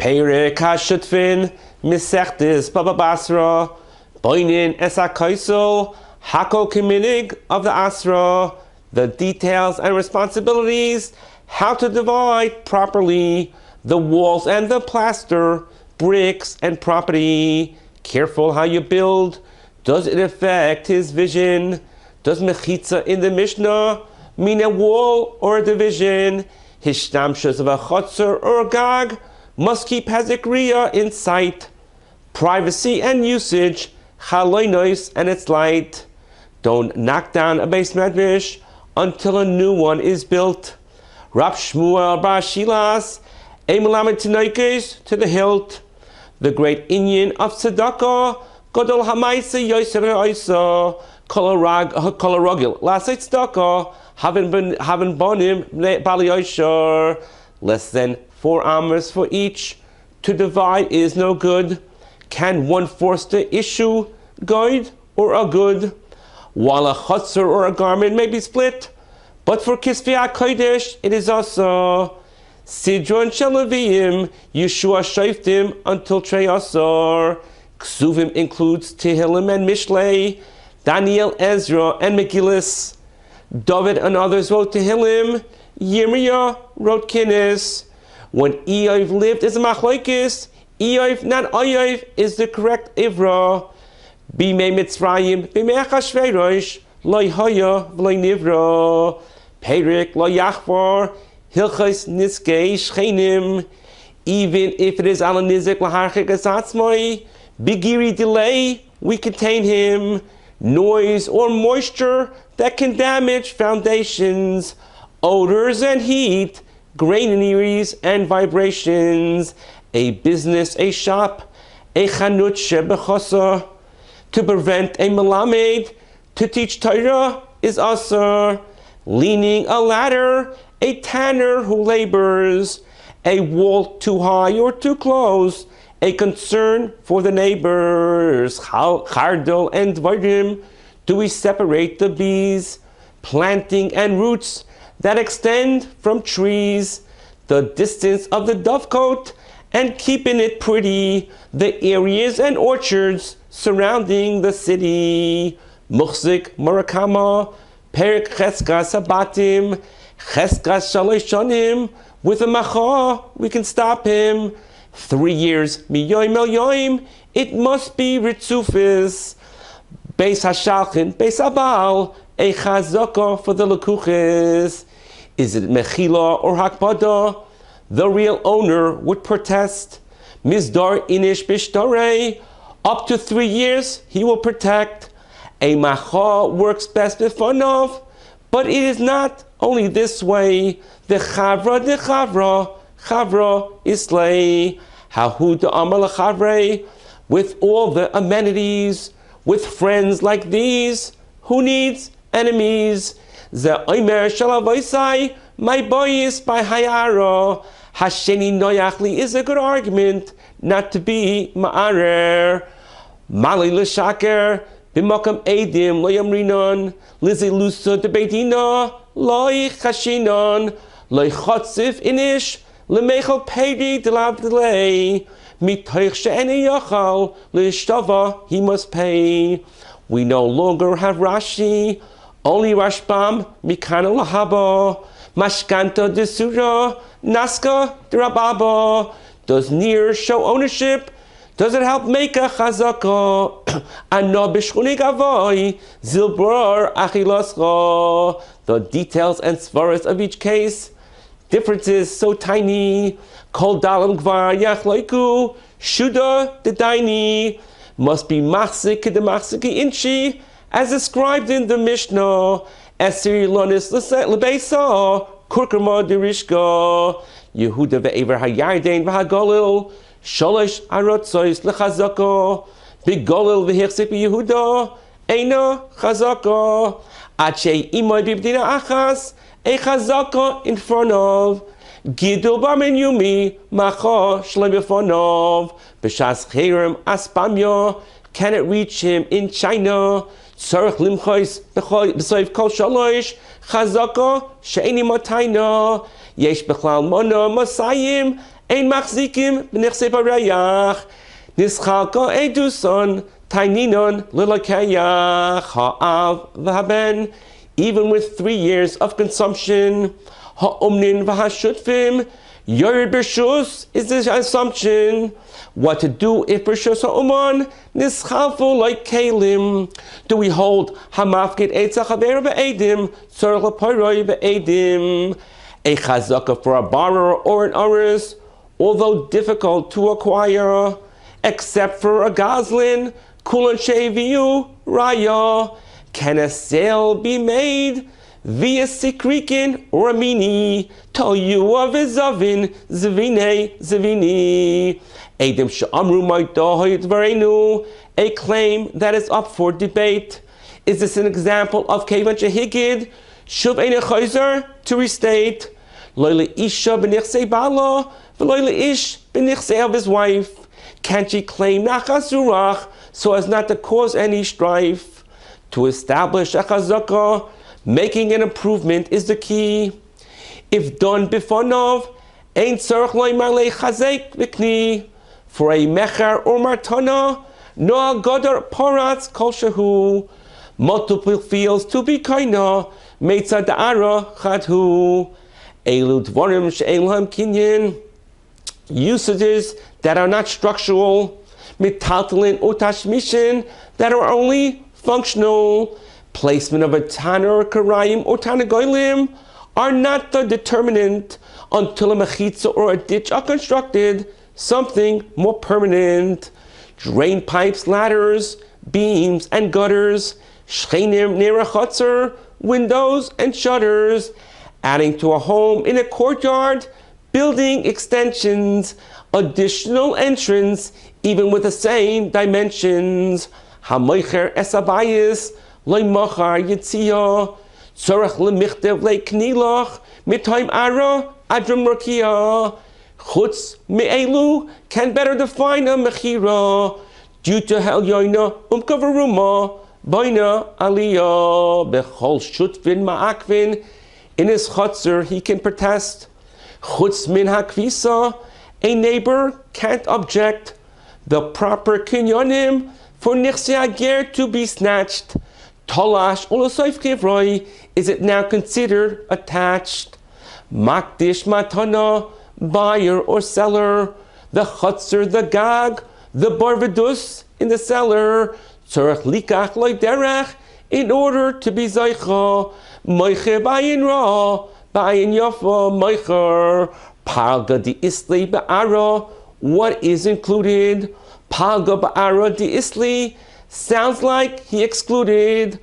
Perek HaShutfin Misechtes Bava Basra Boinin Esa Kaisel Hakol Kiminig of the Asra, the details and responsibilities, how to divide properly the walls and the plaster, bricks and property. Careful how you build. Does it affect his vision? Does mechitza in the Mishnah mean a wall or a division? His shtamshus of a chotzer or a gag must keep hazikriya in sight. Privacy and usage, chaloinos and its light. Don't knock down a base medrash until a new one is built. Rab Shmuel bar Shilas, Emelamed Tinoikes to the hilt. The great Inyan of Tzedakah, Godol Hamaisa Yosef Oisa, Kolarogil, Lasait Tzedakah, Haven Bonim Bali Oishar. Less than 4 amos for each. To divide is no good. Can one force the issue, guide or a good? While a chutzner or a garment may be split, but for Kisvei HaKodesh it is also Sidron Shelavim, Yeshua Shaiftim until Trei Asar. Ksuvim includes Tehillim and Mishlei, Daniel, Ezra, and Megillis. David and others wrote Tehillim. Yirmiyah wrote Kinnis. When Eiv lived as a machlokes, Eiv, not Eiv, is the correct Ivra. Bimei Mitzrayim, Bimei Achashverosh, Loi Haya, V'loi Nivra. Perik, Lo Yachvar, Hilchos Niskei Shchenim. Even if it is Ala Nizik Laharchik Asatzmoi, Bigiri delay, we contain him. Noise or moisture that can damage foundations, odors and heat, granaries and vibrations, a business, a shop, a chanut shebechosa. To prevent a melamed, to teach Torah is asur. Leaning a ladder, a tanner who labors, a wall too high or too close, a concern for the neighbors. Chardal and dvarim, do we separate the bees? Planting and roots that extend from trees, the distance of the dovecote and keeping it pretty, the areas and orchards surrounding the city. Muchzik Murakama, Perik Cheskas Sabatim, Cheskas Shaloshonim, with a macha we can stop him. 3 years, miyoim el yoim, it must be ritzufis. Beis Hashalchin, Beis Abal, a chazaka for the lekuches. Is it mechila or hakpada? The real owner would protest. Mizdar inish bishtare, up to 3 years he will protect. A macha works best bifanov, but it is not only this way. The chavra is slay. Hahu de amal chavre, with all the amenities, with friends like these, who needs enemies? Ze oimer shalavoisai, my boy is by hayara. Hasheni noyachli is a good argument not to be ma'arer. Mali l'shaker, b'makam edim lo yamrinon, lizi lusa de beitina, loi chashinon, loi chotzif inish, lemechel pedi delav delay, mitoich she'ene yachal, l'ishtava he must pay. We no longer have Rashi, only Rashbam, mikana lahaba, mashkanta desura, naska derababa. Does near show ownership? Does it help make a chazaka? Ano b'shchunig avoy, zilbrar achilascha. The details and svaras of each case, differences so tiny. Kol dalam gvar yachloiku, shuda dedaini, must be machzik kedemachziki inchi, as described in the Mishnah. Esir lonis lebeisa, kurkama derishka, Yehuda ve'ever hayardein v'hagolil, Sholosh arotzois lechazaka, bigolil v'hichsik Yehuda, eina chazaka, ache imoy bibdina achas, a chazaka in front of, gidul barmen yumi, macha shlem befonov, b'shas cherem aspamya, can it reach him in China? Tzarech limchois b'soif kol shalosh, chazaka she'eni matayna, yesh bechlal mona masayim, ein machzikim b'nechsei barayach, nischalka eduson, taininon lilakayach, ha'av v'haben, even with 3 years of consumption, ha'omnin v'hashutfim, yored b'shus is the assumption. What to do if b'shus ha'uman nischalfu like kalim? Do we hold hamafkid eitzach haver v'edim, tzorach l'paroi v'edim, a chazaka for a borrower or an aris, although difficult to acquire, except for a goslin, kulan sheviu raya? Can a sale be made via sikrikin or a mini? Tell you of izavin zvine zvini. Edim she'amru ma'itohoyit varenu, a claim that is up for debate. Is this an example of kevan shehigid shuv ein chayzer, to restate loyle isha b'nichsei bala v'loyle ish b'nichsei of his wife? Can she claim nachazurach so as not to cause any strife? To establish a chazaka, making an improvement is the key. If done bifonov, ein tzarich loymar lechazek v'kni. For a mecher or martana, no godar paratz kol shehu. Multiple fields to be kaina, meitza da'ara chadhu. Elu dvarim she'en lahem kinyan. Usages that are not structural, mitaltalin or tashmishin, that are only functional. Placement of a tana or karayim or tanagoylim are not the determinant until a mechitza or a ditch are constructed, something more permanent. Drain pipes, ladders, beams, and gutters, shchenim near a chutzner, windows and shutters, adding to a home in a courtyard, building extensions, additional entrance, even with the same dimensions. Hamoicher esabayis, loymachar yitziyah, tzorach lemichdev leiknilach, mitaim ara, adram rakia. Chutz me'elu can better define a mechira, due to helyoina umkavaruma, baina aliyah, bechol shutvin ma'akvin, in his chutzner he can protest. Chutz min hakvisa, a neighbor can't object. The proper kinyonim for nichsei ager to be snatched. Talash olosoif kivroi, is it now considered attached? Makdish matana, buyer or seller. The chutzner, the gag, the barvedus in the cellar. Tzorach likach loy derech, in order to be zaycha. Moiche bayin ra, bayin yafa, moicher. Palga di isli ba'ara, what is included? Palga ba'ara di isli, sounds like he excluded.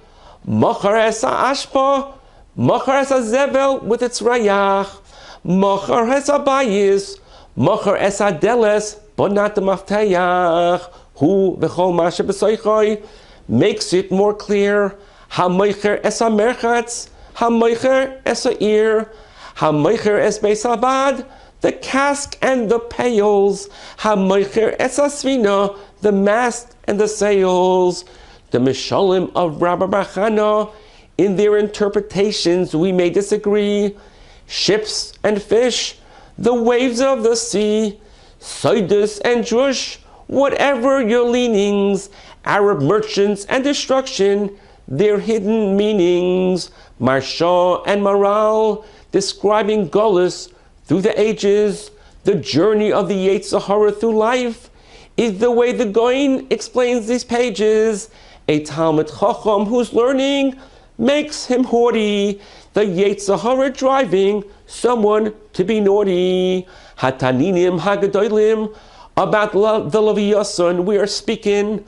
Machar esa ashpa, machar esa zevel with its rayach, machar esa bayis, machar esa deles, but not the maftayach. Hu v'chol masha b'soichoi makes it more clear. Ha-moicher esa merchatz, ha-moicher esa ear, ha-moicher es beisabad, the cask and the pails, ha-moicher esa svina, the mast and the sails. The Mishalim of Rabbi Bachana, in their interpretations we may disagree. Ships and fish, the waves of the sea, Sidus and Drush, whatever your leanings, Arab merchants and destruction, their hidden meanings. Marsha and Maral, describing Gullus through the ages, the journey of the Yetzer Hara through life, is the way the Goin explains these pages. A Talmud Chacham whose learning makes him haughty, the Yetzer Hara driving someone to be naughty. Hataninim Hagadolim, about the Leviathan we are speaking.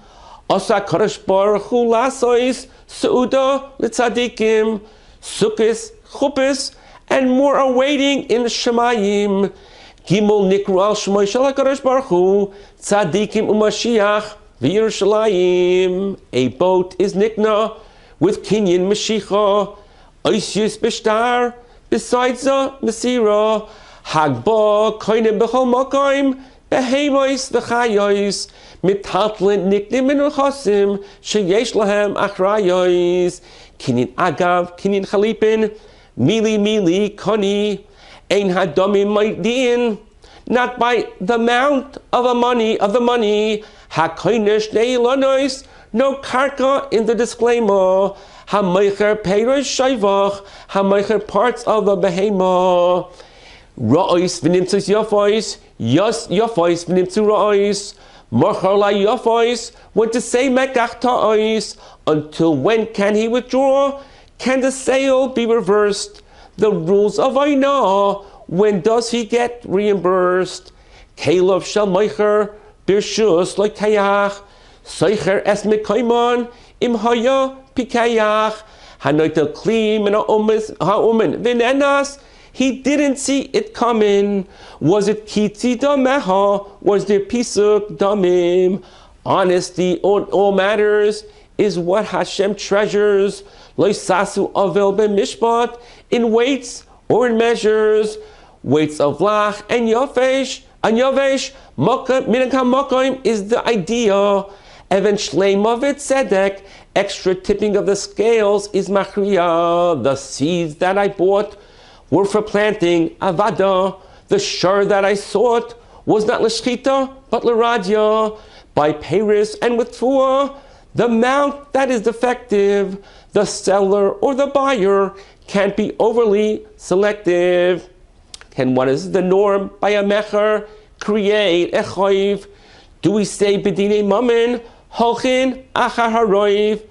Asa Kadosh Baruch Hu lasois Seuda Litzadikim, Sukkis, Chupis, and more are waiting in Shemayim. Gimel Nikru al Shemay Shel HaKadosh Baruch Hu, Tzadikim Umashiach, V'Yerushalayim. A boat is Nikna with Kinyan Mashiach, Oisius Bishtar, besides the Mesira, Hagba, Koinem Bechol Mokaim, Behemois V'Chayois, Mitaltlin Niknim and Uchasim, Sheyesh Lahem Achrayois, Kinyan Agav, Kinyan Chalipin, Mili Koni, Ein Hadomim Maidin, not by the amount of the money, hakoinish neilonois, no karka in the disclaimer, hamoicher peiros shaivach, hamoicher parts of the behema, ra'ois v'nimtzis yafois, yos yafois v'nimtzu ra'ois, Mocharla yafois, when to say mekach ta'ois, until when can he withdraw? Can the sale be reversed? The rules of Aina, when does he get reimbursed? Kalov shel meicher, birshus like kayach, seicher es mekayman, im haya pikayach, hanoitel klim and ha'umen vinenas. He didn't see it coming. Was it kitzi dameha? Was there pisuk damim? Honesty on all matters is what Hashem treasures. Lo sasu avel b'mishpat, in weights or in measures. Weights of lach and yavesh. Minakam makoim is the idea. Even shleim of it tzedek. Extra tipping of the scales is machriya. The seeds that I bought were for planting avada. The shur that I sought was not l'shchita, but l'radya. By Paris and with Tfuah, the amount that is defective, the seller or the buyer can't be overly selective. And what is the norm by a mecher? Create a choiv. Do we say bedine mamin, holchin achar haroiv?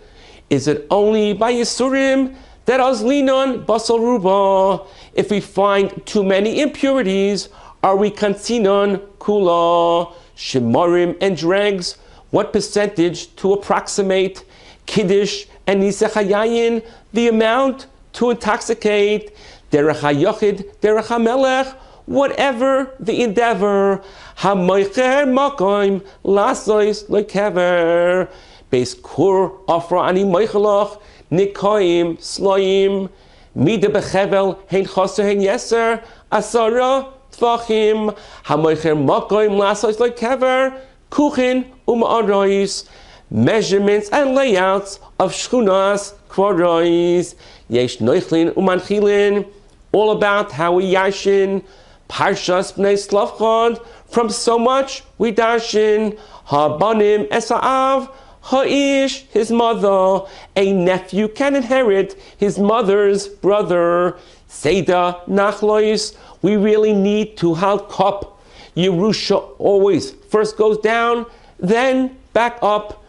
Is it only by Yisurim that azlinon basal ruba? If we find too many impurities, are we kansinon kula? Shemorim and dregs, what percentage to approximate? Kiddush and nisechayayin, the amount to intoxicate. Derech hayochid, derech hamelech, whatever the endeavor. Hamoicher makoim lasois lekever. Beis kur afra ani moichelach nikoim sloim. Mida bechevel hein chaser hein yeser asara tvachim. Hamoicher makoim lasois lekever. Kuchin u'ma'arois, measurements and layouts of shchunas kvarois. Yesh noichlin u'manchilin, all about how we yashin. Parshas b'nei slavchad, from so much we dashin. Ha'banim esa'av, ha'ish, his mother. A nephew can inherit his mother's brother. Seda nachlois, we really need to halt cup. Yerusha always first goes down, then back up.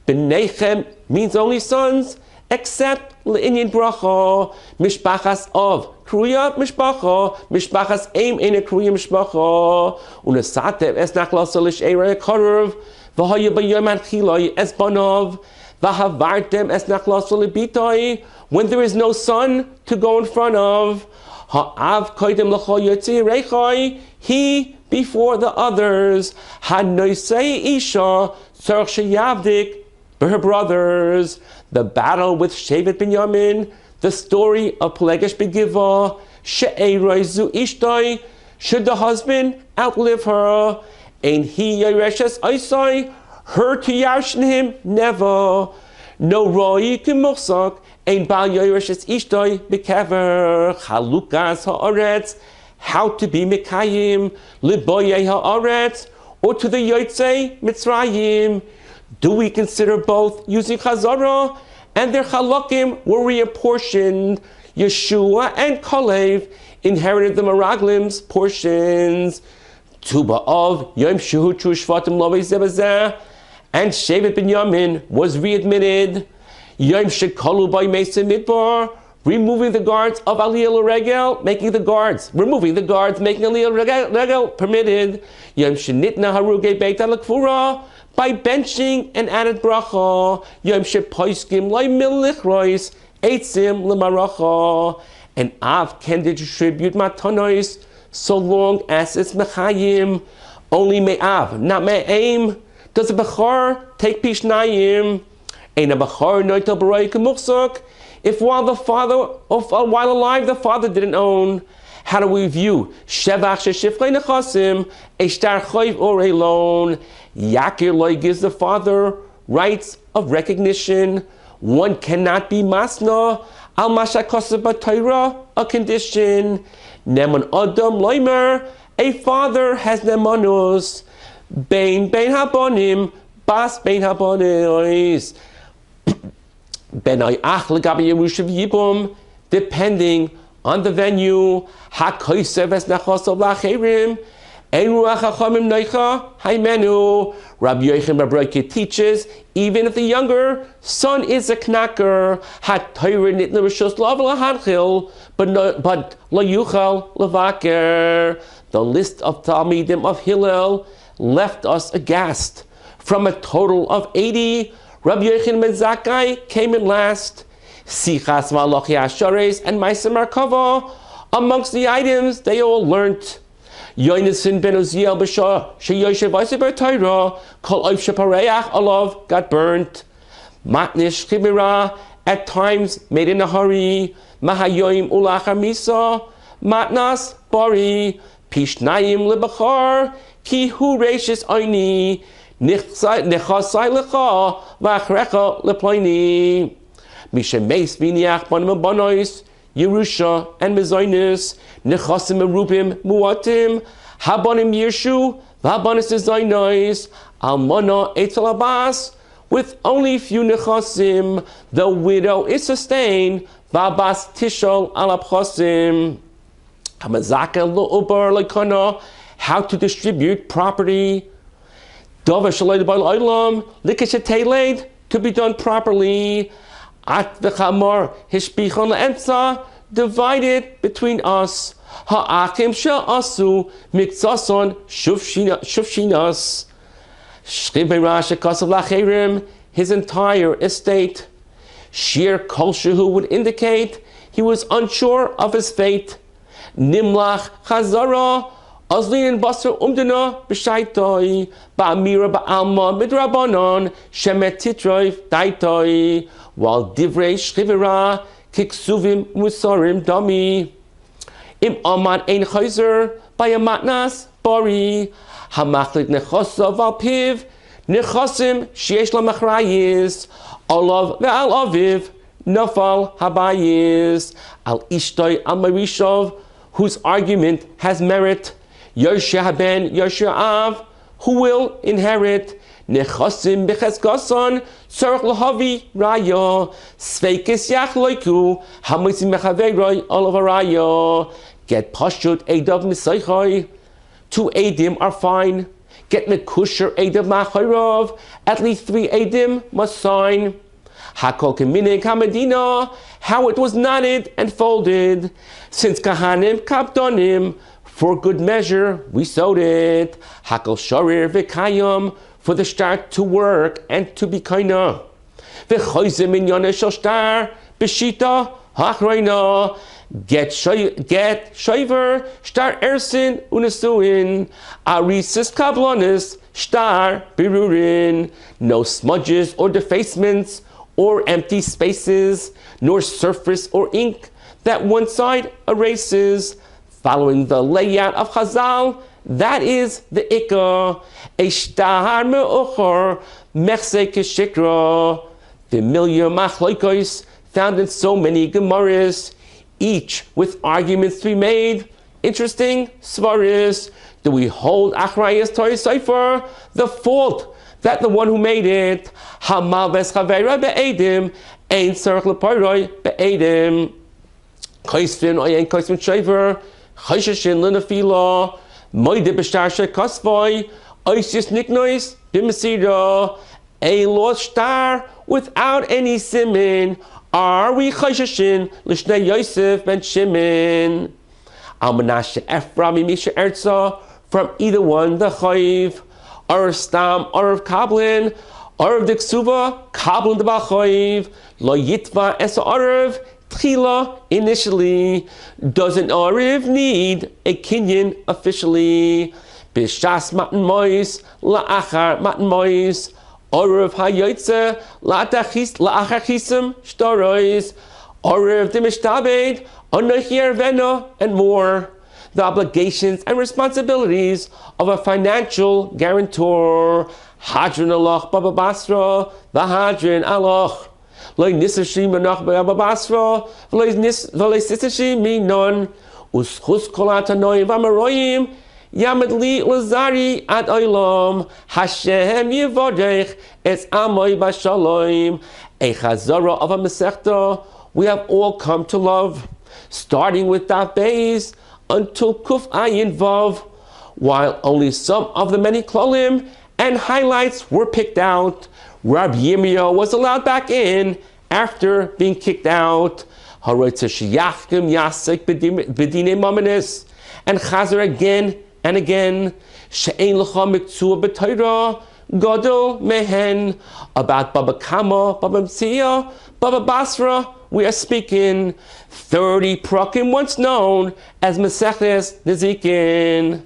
B'neichem means only sons, except l'inyan bracha. Mishpachas of kruya mishpacha, mishpachas aim in a kruya mishpacha. Unesatev es nachlas lish eira karev, v'haya b'yom anchilai es banov, v'havartem es nachlas libitoi. When there is no son to go in front of, ha'av koidem l'cha yotzi reichai, he before the others. Hanoisei isha tzarich sheyavdik her brothers. The battle with Shevet Binyamin, the story of Pelegesh Begiva, she'eiroizu ishtoi, should the husband outlive her? Ein he yereshes isai, her to yashin him, never. No roi kimursak, ein bal yereshes ishtoi bekever, chalukas haaretz, how to be Mekayim, Liboye Haaretz, or to the Yotzei Mitzrayim. Do we consider both using Chazara and their Chalakim were reapportioned? Yeshua and Kalev inherited the Meraglim's portions. Tuba of Yom Shehu Shvatim Lovei Zebazeh, and Shevet Binyamin was readmitted. Yom Shekalu by Mesa Midbar, removing the guards of Aliyah L'Regel, removing the guards, making Aliyah L'Regel permitted. Yom Shenitna Haruge Beit HaLekfura, by benching an added bracha. Yom Shepoiskim Lai Milichrois, Eitzim L'Maracha, and Av can distribute Matonois, so long as it's Mechayim. Only Me'av, not Me'aim. Does a Bechor take Pishnayim? Ain't a Bechor Noitel B'roi K'muchsok? If while alive the father didn't own, how do we view Shevach Sheshifrei Nechasim, a Shtar Choiv or a loan? Yakir Loi gives the father rights of recognition. One cannot be Masna, Al Mashakoseh B'Torah, a condition. Neman Adam Loimer, A father has nemanus, bein habonim, bas bein habonis. Benai ach legabi yerushav yibum, depending on the venue. Hakoisev es nachosov lacherim, ein ruach hachamim noicha haimenu. Rabbi Yochanan bar Broike teaches, even if the younger son is a knacker, hat-toyre nit l'rishos lav l'hanchil, but lo yuchal levaker. The list of Talmidim of Hillel left us aghast. From a total of 80, Rabbi Yochanan ben Zakkai came in last. Sichas v'alochi ashares and Ma'aser Merkava, amongst the items they all learnt. Yonasan ben Uziel b'shah sheyoshev v'aseh b'Torah kol oif shepareach alav got burnt. Matnish chimera, at times made in a hurry. Mahayoim ulachar misa matnas bari pishnayim lebachar ki hu reishis oini nechasai lecha v'achrecha leploini. Mishemeis v'niach banim abonois Yerusha and Mezoinus, Nechasim Merubim Muatim, Habonim Yershu, Vabonis Zainois, Almana Eitel Abbas, with only few Nechasim, the widow is sustained, Vabas Tishol Alapchosim. Hamazaka Lu'ubar Lekana, how to distribute property. Dova Shalay Bal Olam, Likashatelaid, to be done properly. At v'chamor hishbichon le'emtza, divided between us. Ha'achim she'asu mikzason shufshinas. Shchibera shekasav lacherim, his entire estate. Shir kol shehu would indicate he was unsure of his fate. Nimlach chazara, Azlin Basra umdana b'shaitoi, ba'amira ba'alma midrabanon, shemet titroif daitoi, while divrei shchivera, kiksuvim musarim dami. Im amad ein chayzer, by a matnas bari, hamachlit nechosav al piv, nechosim sheyesh la machrayis, olav ve'al aviv, nafal habayis, al ishtoi al marishov, whose argument has merit. Yoshua ben Yoshua, who will inherit. Nechosim b'cheskason tzarich lahavi raya, sveikis yach loiku hamisim mechaveiroi olav raya. Get pashut edav misaychoi. 2 edim are fine. Get mekusher edav machayrov. At least 3 edim must sign. Hakol keminig hamadina, how it was knotted and folded. Since kahanim kapdonim, for good measure we sewed it. Hakol sharir v'kayam, for the start to work and to be kaina. V'choizim in yoneh shel shtar b'shita hachreina. Get shoiver shtar ersin unesuin. Arisis kablonis shtar birurin. No smudges or defacements or empty spaces, nor surface or ink that one side erases. Following the layout of Chazal, that is the Ikka. Eshtar me'ochor mechse keshikra. Familiar machloikos found in so many Gemaras, each with arguments to be made. Interesting svaris. Do we hold Achrayas Torah Sefer, the fault that the one who made it, Hamal ves Chaveira be'edim, ein tzarich leparoi be'edim, Kaisvin oyen kaisvin shaver, Chaishashin l'nefila, Moide b'shtar shekasvoi, Oisis niknois b'mesira, a lost star without any simin. Are we Chaishashin l'shnei Yosef ben Shimon? Al Menashe Ephraim Misha Erza, from either one the Chayiv, or Stam, or of Kablin, or of Diksuva, Kablin the Bachayiv, Lo Yitva Esa Arav, Tchila initially. Doesn't Arav need a Kinyan officially? Bishas Matan Mois, La'achar Matan Mois, Arav Hayotze, La'achar Chisam, Shtarois, Arav Dimishtabed, Onochir Vena, and more. The obligations and responsibilities of a financial guarantor. Hadrin alach Bava Basra, v'hadrin alach. Lo nisashi manach Bava Basra, v'lo sisashi minon. Uschus kolat hanoim v'amaroyim, Yamad li lazari ad olam. Hashem yivodech es amoy bashalom. A chazara of a Masechta we have all come to love, starting with Daf Beis until Kuf Ayin Vav, while only some of the many klalim and highlights were picked out. Rabbi Yirmiyah was allowed back in after being kicked out. And Chazer again and again. She'ein l'cha mitzua b'Torah gadol mehen. About Baba Kama, Baba Mtzia, Baba Basra, we are speaking 30 prakim once known as Maseches Nezikin.